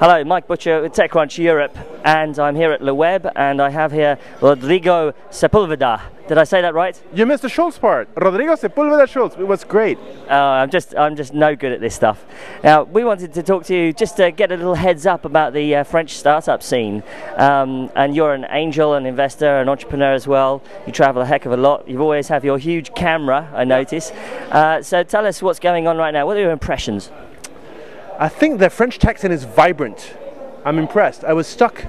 Hello, Mike Butcher with TechCrunch Europe, and I'm here at Le Web, and I have here Rodrigo Sepúlveda. Did I say that right? You missed the Schulz part. Rodrigo Sepúlveda Schulz. It was great. I'm just no good at this stuff. Now, we wanted to talk to you just to get a little heads up about the French startup scene. And you're an angel, an investor, an entrepreneur as well. You travel a heck of a lot. You always have your huge camera, I notice. So tell us what's going on right now. What are your impressions? I think the French tech scene is vibrant. I'm impressed. I was stuck,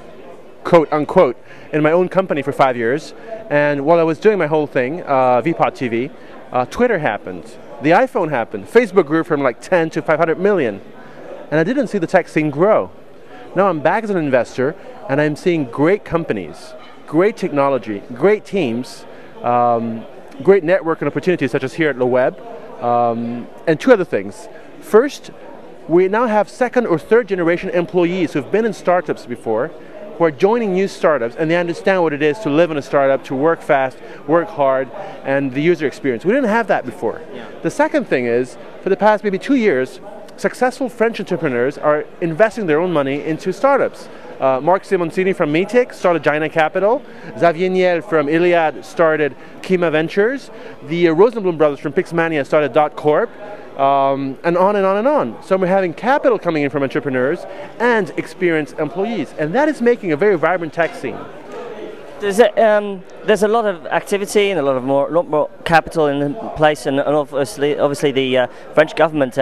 quote unquote, in my own company for 5 years, and while I was doing my whole thing, VPod TV, Twitter happened, the iPhone happened, Facebook grew from like 10 to 500 million, and I didn't see the tech scene grow. Now I'm back as an investor, and I'm seeing great companies, great technology, great teams, great networking opportunities such as here at Le Web, and two other things. First, we now have second or third generation employees who've been in startups before, who are joining new startups, and they understand what it is to live in a startup, to work fast, work hard, and the user experience. We didn't have that before. Yeah. The second thing is, for the past maybe 2 years, successful French entrepreneurs are investing their own money into startups. Marc Simoncini from Meetic started Jaina Capital. Xavier Niel from Iliad started Kima Ventures. The Rosenblum brothers from Pixmania started .corp. And on and on and on. So we're having capital coming in from entrepreneurs and experienced employees, and that is making a very vibrant tech scene. There's a lot of activity and a lot more capital in place, and obviously the French government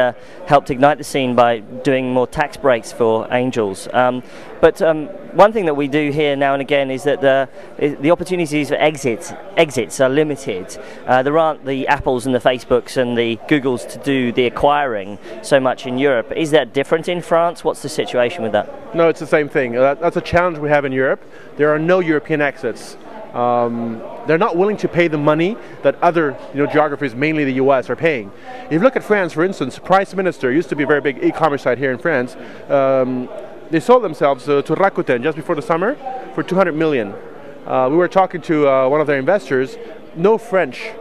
helped ignite the scene by doing more tax breaks for angels. But one thing that we do here now and again is that the opportunities for exits are limited. There aren't the Apples and the Facebooks and the Googles to do the acquiring so much in Europe. Is that different in France? What's the situation with that? No, it's the same thing. That's a challenge we have in Europe. There are no European exits. They're not willing to pay the money that other geographies, mainly the US, are paying. If you look at France, for instance, Prime Minister used to be a very big e-commerce site here in France. They sold themselves to Rakuten just before the summer for 200 million. We were talking to one of their investors. No French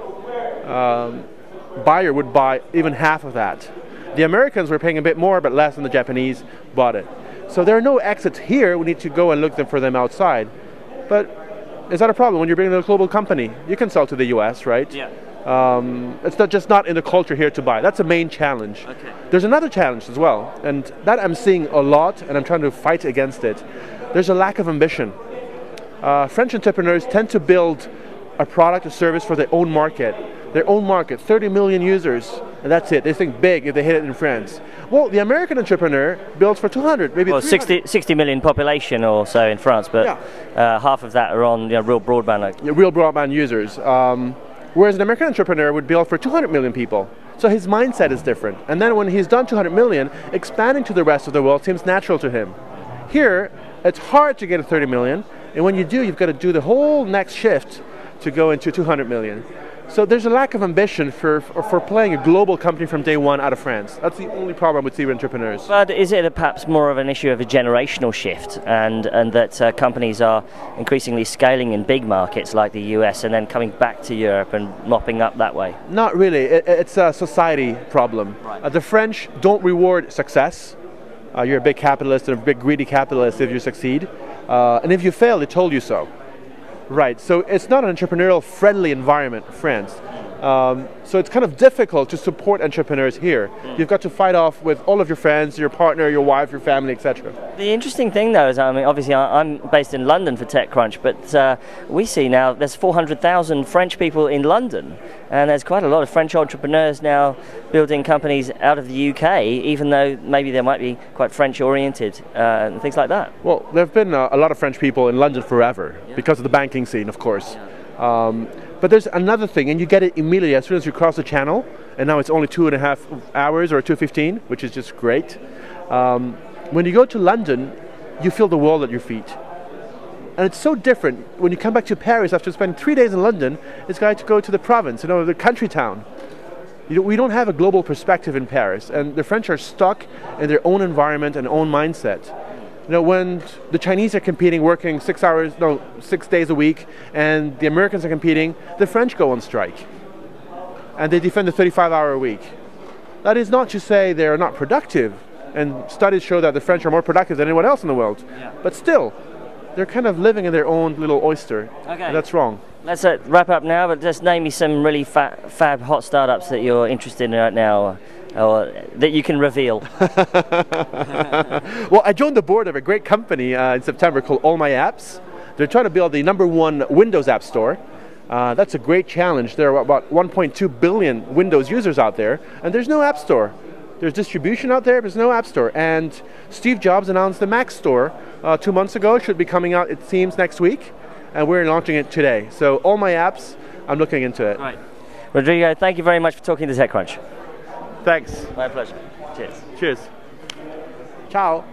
buyer would buy even half of that. The Americans were paying a bit more, but less than the Japanese bought it. So there are no exits here. We need to go and look for them outside. But is that a problem when you're bringing a global company? You can sell to the US, right? Yeah. It's not in the culture here to buy. That's a main challenge. Okay. There's another challenge as well, and that I'm seeing a lot, and I'm trying to fight against it. There's a lack of ambition. French entrepreneurs tend to build a product or service for their own market. 30 million users, and that's it. They think big if they hit it in France. Well, the American entrepreneur builds for 200, maybe 300. 60 million population or so in France, but yeah. Half of that are on real broadband. Real broadband users. Whereas an American entrepreneur would build for 200 million people. So his mindset is different. And then when he's done 200 million, expanding to the rest of the world seems natural to him. Here, it's hard to get to 30 million, and when you do, you've got to do the whole next shift to go into 200 million. So there's a lack of ambition for playing a global company from day one out of France. That's the only problem with entrepreneurs. But is it perhaps more of an issue of a generational shift, and that companies are increasingly scaling in big markets like the US and then coming back to Europe and mopping up that way? Not really. It's a society problem. Right. The French don't reward success. You're a big capitalist and a big greedy capitalist if you succeed. And if you fail, they told you so. Right, so it's not an entrepreneurial friendly environment, France. So it's kind of difficult to support entrepreneurs here. You've got to fight off with all of your friends, your partner, your wife, your family, etc. The interesting thing though is, I mean, obviously I'm based in London for TechCrunch, but we see now there's 400,000 French people in London, and there's quite a lot of French entrepreneurs now building companies out of the UK, even though maybe they might be quite French oriented and things like that. Well, there have been a lot of French people in London forever, because of the banking scene, of course. Yeah. But there's another thing, and you get it immediately as soon as you cross the channel, and now it's only 2.5 hours or 2:15, which is just great. When you go to London, you feel the world at your feet. And it's so different when you come back to Paris after spending 3 days in London. It's like to go to the province, the country town. We don't have a global perspective in Paris, and the French are stuck in their own environment and own mindset. When the Chinese are competing, working 6 days a week, and the Americans are competing, the French go on strike. And they defend the 35-hour week. That is not to say they're not productive. And studies show that the French are more productive than anyone else in the world. Yeah. But still, they're kind of living in their own little oyster. Okay. And that's wrong. Let's wrap up now, but just name me some really fab hot startups that you're interested in right now, or that you can reveal. Well, I joined the board of a great company in September called All My Apps. They're trying to build the #1 Windows app store. That's a great challenge. There are about 1.2 billion Windows users out there, and there's no app store. There's distribution out there, but there's no app store. And Steve Jobs announced the Mac store 2 months ago. It should be coming out, it seems, next week. And we're launching it today. So All My Apps, I'm looking into it. Right. Rodrigo, thank you very much for talking to TechCrunch. Thanks. My pleasure. Cheers. Cheers. Ciao.